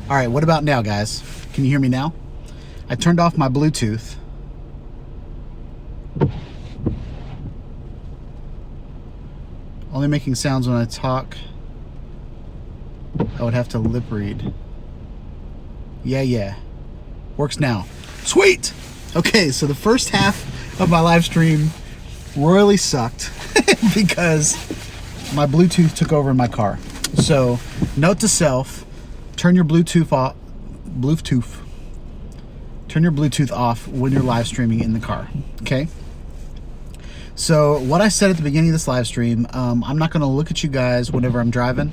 All right, what about now, guys? Can you hear me now? I turned off my Bluetooth. Only making sounds when I talk. I would have to lip read. Yeah. Works now. Sweet! Okay, so the first half of my live stream royally sucked because my Bluetooth took over in my car. So, note to self, turn your Bluetooth off. Turn your Bluetooth off when you're live streaming in the car, okay? So what I said at the beginning of this live stream, I'm not gonna look at you guys whenever I'm driving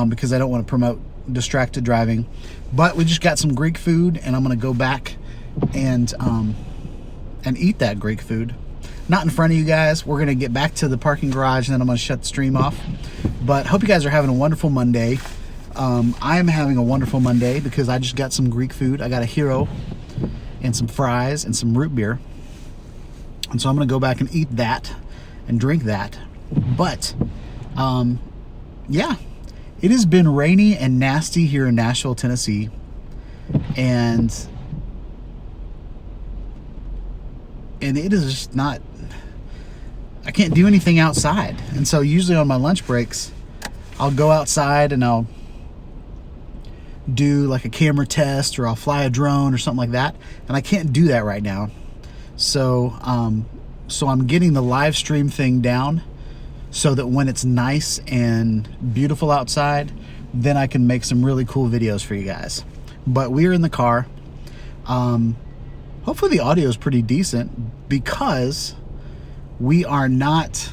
because I don't wanna promote distracted driving, but we just got some Greek food and I'm gonna go back and eat that Greek food. Not in front of you guys. We're gonna get back to the parking garage and then I'm gonna shut the stream off. But hope you guys are having a wonderful Monday. I am having a wonderful Monday because I just got some Greek food. I got a hero and some fries and some root beer. And so I'm gonna go back and eat that and drink that. But yeah, it has been rainy and nasty here in Nashville, Tennessee. And it is just not, I can't do anything outside. And so usually on my lunch breaks, I'll go outside and I'll do like a camera test or I'll fly a drone or something like that. And I can't do that right now. So I'm getting the live stream thing down so that when it's nice and beautiful outside, then I can make some really cool videos for you guys. But we're in the car. Hopefully the audio is pretty decent because we are not,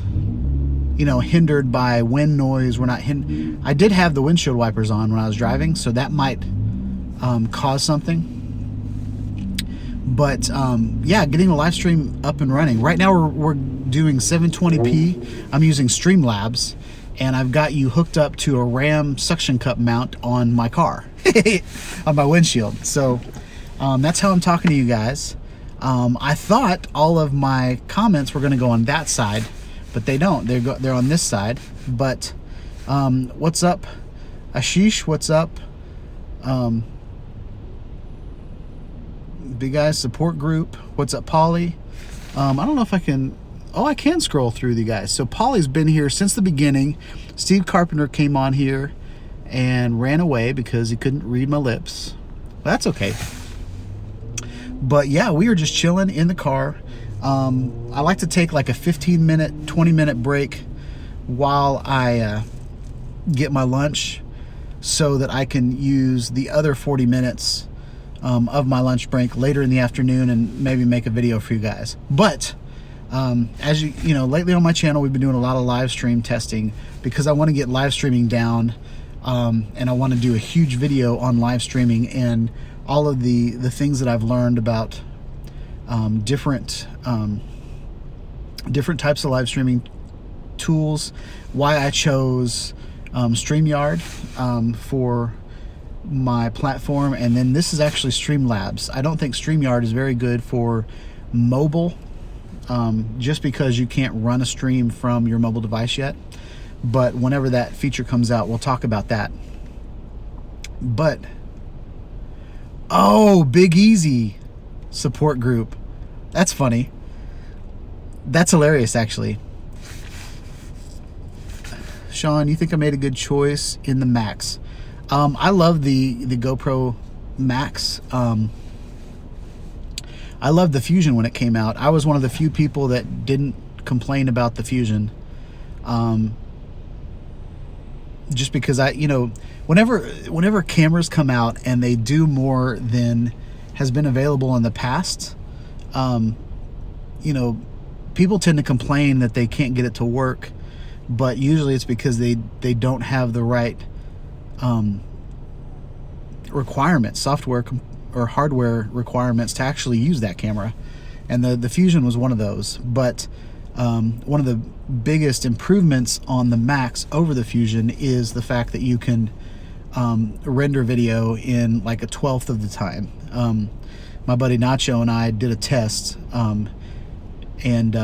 hindered by wind noise. We're not I did have the windshield wipers on when I was driving, so that might cause something. But yeah, getting the live stream up and running. Right now we're doing 720p. I'm using Streamlabs, and I've got you hooked up to a Ram suction cup mount on my car, on my windshield. So that's how I'm talking to you guys. I thought all of my comments were going to go on that side, but they don't. They're on this side. But what's up, Ashish? What's up? Big Guys Support Group. What's up, Polly? I don't know if I can. Oh, I can scroll through the guys. So Polly's been here since the beginning. Steve Carpenter came on here and ran away because he couldn't read my lips. Well, that's okay. But yeah, we are just chilling in the car. I like to take like a 15-minute, 20-minute break while I get my lunch so that I can use the other 40 minutes of my lunch break later in the afternoon and maybe make a video for you guys. But as you know, lately on my channel, we've been doing a lot of live stream testing because I want to get live streaming down, and I want to do a huge video on live streaming and all of the things that I've learned about different types of live streaming tools, why I chose StreamYard for my platform, and then this is actually Streamlabs. I don't think StreamYard is very good for mobile, just because you can't run a stream from your mobile device yet. But whenever that feature comes out, we'll talk about that. But oh, Big Easy support group. That's funny. That's hilarious, actually. Sean, you think I made a good choice in the Max? I love the GoPro Max. I loved the Fusion when it came out. I was one of the few people that didn't complain about the Fusion. Just because whenever cameras come out and they do more than has been available in the past, people tend to complain that they can't get it to work, but usually it's because they don't have the right requirements, software or hardware requirements to actually use that camera. And the Fusion was one of those. But one of the biggest improvements on the Max over the Fusion is the fact that you can render video in like a 1/12 of the time. My buddy Nacho and I did a test, and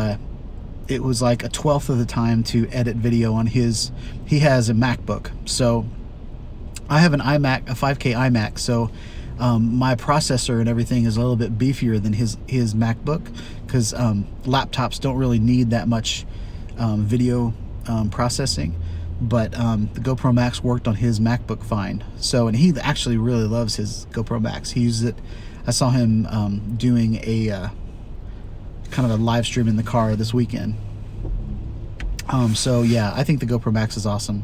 it was like a 1/12 of the time to edit video on his. He has a MacBook, so I have an iMac, a 5K iMac, so my processor and everything is a little bit beefier than his MacBook, because laptops don't really need that much video processing. But the GoPro Max worked on his MacBook fine. So, and he actually really loves his GoPro Max. He uses it. I saw him doing a kind of a live stream in the car this weekend. So yeah, I think the GoPro Max is awesome.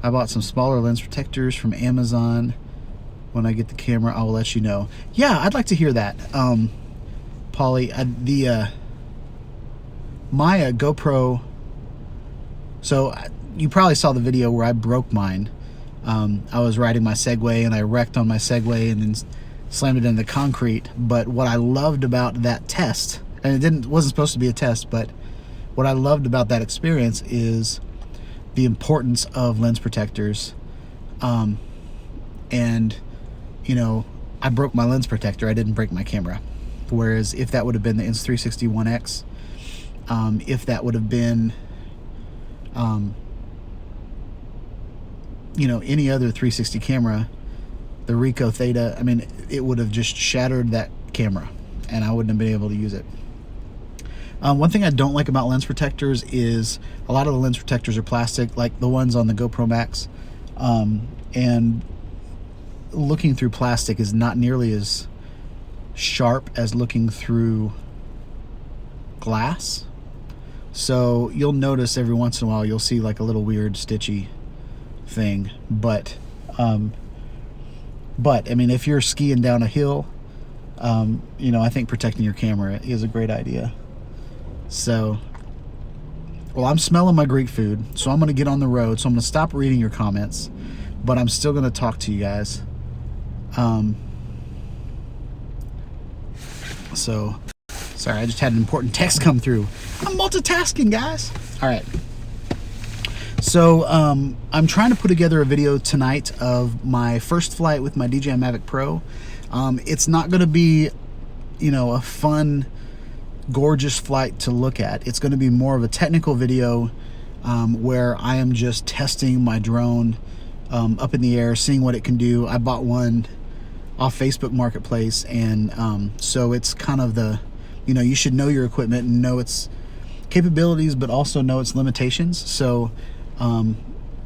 I bought some smaller lens protectors from Amazon. When I get the camera, I will let you know. Yeah, I'd like to hear that. Polly, my GoPro, so you probably saw the video where I broke mine. I was riding my Segway and I wrecked on my Segway and then slammed it into the concrete. But what I loved about that test, and it wasn't supposed to be a test, but what I loved about that experience is the importance of lens protectors. And you know, I broke my lens protector, I didn't break my camera. Whereas if that would have been the Insta360 One X, if that would have been you know, any other 360 camera, the Ricoh Theta, I mean, it would have just shattered that camera and I wouldn't have been able to use it. One thing I don't like about lens protectors is a lot of the lens protectors are plastic, like the ones on the GoPro Max. And looking through plastic is not nearly as sharp as looking through glass. So you'll notice every once in a while you'll see like a little weird stitchy thing. But I mean, if you're skiing down a hill, you know, I think protecting your camera is a great idea. So, well, I'm smelling my Greek food, so I'm going to get on the road. So I'm going to stop reading your comments, but I'm still going to talk to you guys. So, sorry, I just had an important text come through. I'm multitasking, guys. All right. So, I'm trying to put together a video tonight of my first flight with my DJI Mavic Pro. It's not going to be, you know, a fun, gorgeous flight to look at. It's going to be more of a technical video where I am just testing my drone up in the air, seeing what it can do. I bought one off Facebook Marketplace, and so it's kind of the, you know, you should know your equipment and know its capabilities, but also know its limitations. So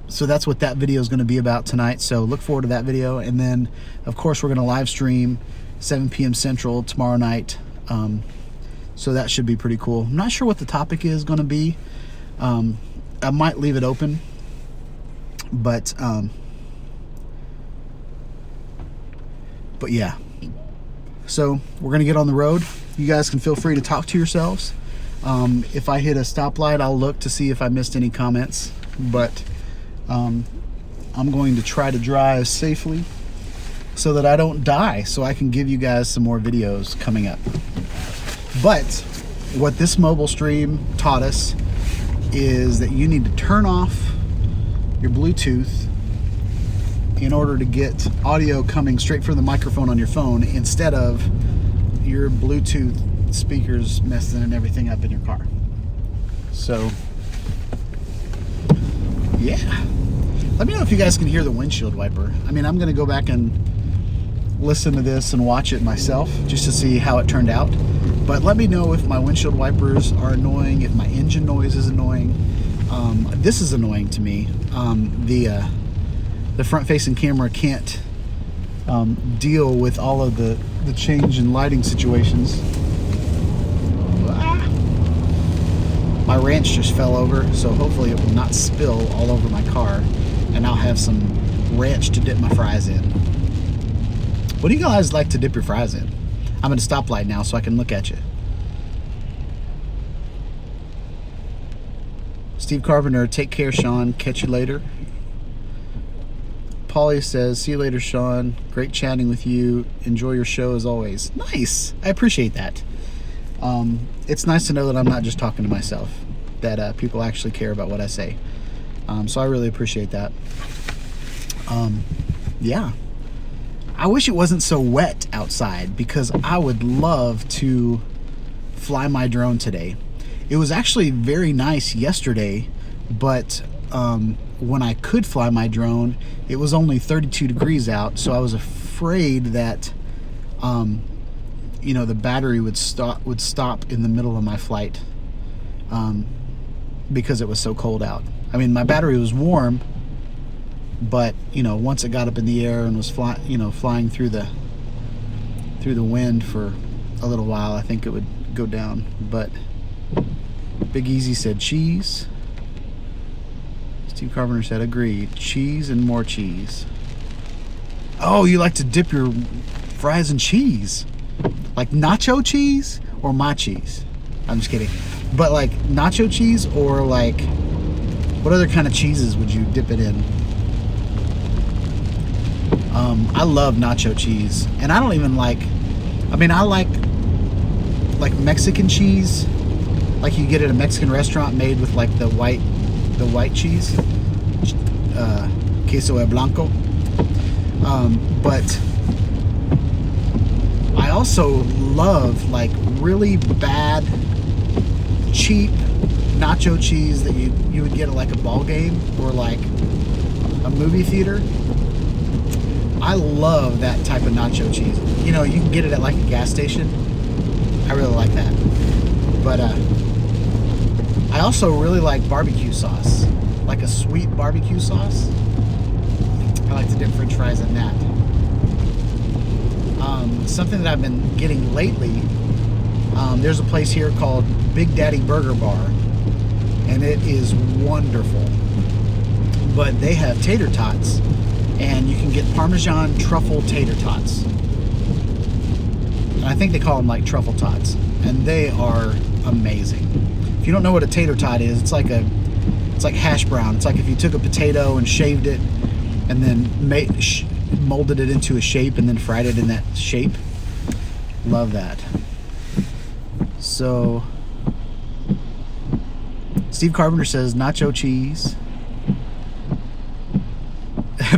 so that's what that video is going to be about tonight. So look forward to that video. And then of course we're going to live stream 7 p.m. Central tomorrow night. So that should be pretty cool. I'm not sure what the topic is going to be. I might leave it open, but yeah. So we're going to get on the road. You guys can feel free to talk to yourselves. If I hit a stoplight, I'll look to see if I missed any comments, but I'm going to try to drive safely so that I don't die, so I can give you guys some more videos coming up. But what this mobile stream taught us is that you need to turn off your Bluetooth in order to get audio coming straight from the microphone on your phone instead of your Bluetooth speakers messing and everything up in your car. So yeah, let me know if you guys can hear the windshield wiper. I mean, I'm gonna go back and listen to this and watch it myself just to see how it turned out, but let me know if my windshield wipers are annoying, if my engine noise is annoying. This is annoying to me. The front-facing camera can't deal with all of the change in lighting situations. My ranch just fell over, so hopefully it will not spill all over my car, and I'll have some ranch to dip my fries in. What do you guys like to dip your fries in? I'm at a stoplight now, so I can look at you. Steve Carpenter, take care, Sean. Catch you later. Polly says, see you later, Sean. Great chatting with you. Enjoy your show as always. Nice. I appreciate that. It's nice to know that I'm not just talking to myself, that people actually care about what I say. So I really appreciate that. Yeah. I wish it wasn't so wet outside, because I would love to fly my drone today. It was actually very nice yesterday, but when I could fly my drone, it was only 32 degrees out, so I was afraid that you know, the battery would stop in the middle of my flight because it was so cold out. I mean, my battery was warm, but you know, once it got up in the air and was flying through the wind for a little while, I think it would go down. But Big Easy said cheese. Steve Carpenter said agreed. Cheese and more cheese. Oh, you like to dip your fries in cheese? Like nacho cheese or my cheese? I'm just kidding. But like nacho cheese, or like what other kind of cheeses would you dip it in? I love nacho cheese, and I don't even like, I mean, I like Mexican cheese, like you get at a Mexican restaurant, made with like the white cheese, queso de blanco. But I also love like really bad, cheap nacho cheese that you would get at like a ball game or like a movie theater. I love that type of nacho cheese. You know, you can get it at like a gas station. I really like that. But I also really like barbecue sauce, like a sweet barbecue sauce. I like to dip French fries in that. Something that I've been getting lately, there's a place here called Big Daddy Burger Bar, and it is wonderful. But they have tater tots, and you can get Parmesan truffle tater tots. And I think they call them like truffle tots, and they are amazing. If you don't know what a tater tot is, it's like hash brown. It's like if you took a potato and shaved it, and then molded it into a shape and then fried it in that shape. Love that. So Steve Carpenter says nacho cheese.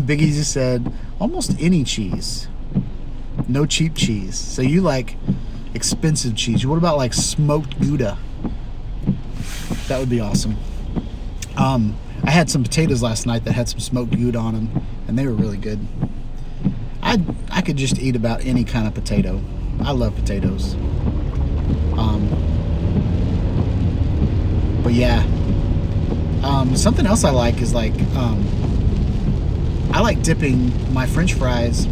Big Easy said almost any cheese. No cheap cheese. So you like expensive cheese. What about like smoked Gouda? That would be awesome. I had some potatoes last night that had some smoked Gouda on them, and they were really good. I could just eat about any kind of potato. I love potatoes. But yeah, something else I like is like I like dipping my French fries.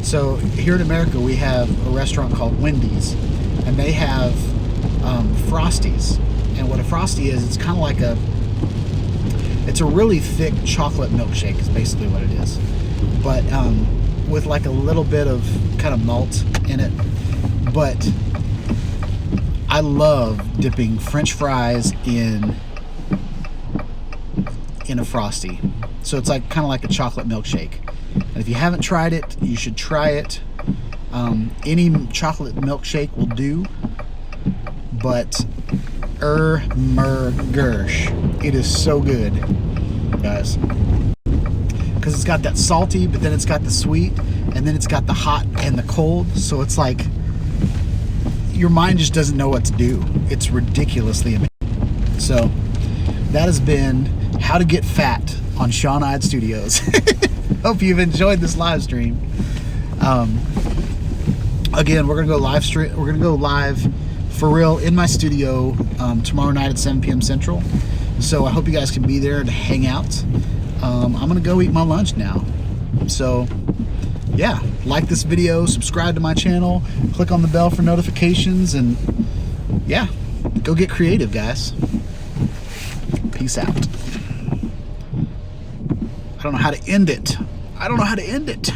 So here in America we have a restaurant called Wendy's, and they have Frosties. And what a Frosty is, it's kind of like it's a really thick chocolate milkshake is basically what it is, but with like a little bit of kind of malt in it. But I love dipping French fries in a Frosty. So it's like kind of like a chocolate milkshake. And if you haven't tried it, you should try it. Any chocolate milkshake will do, but Gersh, it is so good, guys, because it's got that salty, but then it's got the sweet, and then it's got the hot and the cold. So it's like your mind just doesn't know what to do. It's ridiculously amazing. So that has been how to get fat on Sean Ide Studios. Hope you've enjoyed this live stream. Again, we're gonna go live stream. We're gonna go live for real in my studio tomorrow night at 7 p.m. Central. So I hope you guys can be there to hang out. I'm gonna go eat my lunch now. So yeah, like this video, subscribe to my channel, click on the bell for notifications, and yeah, go get creative, guys. Peace out. I don't know how to end it.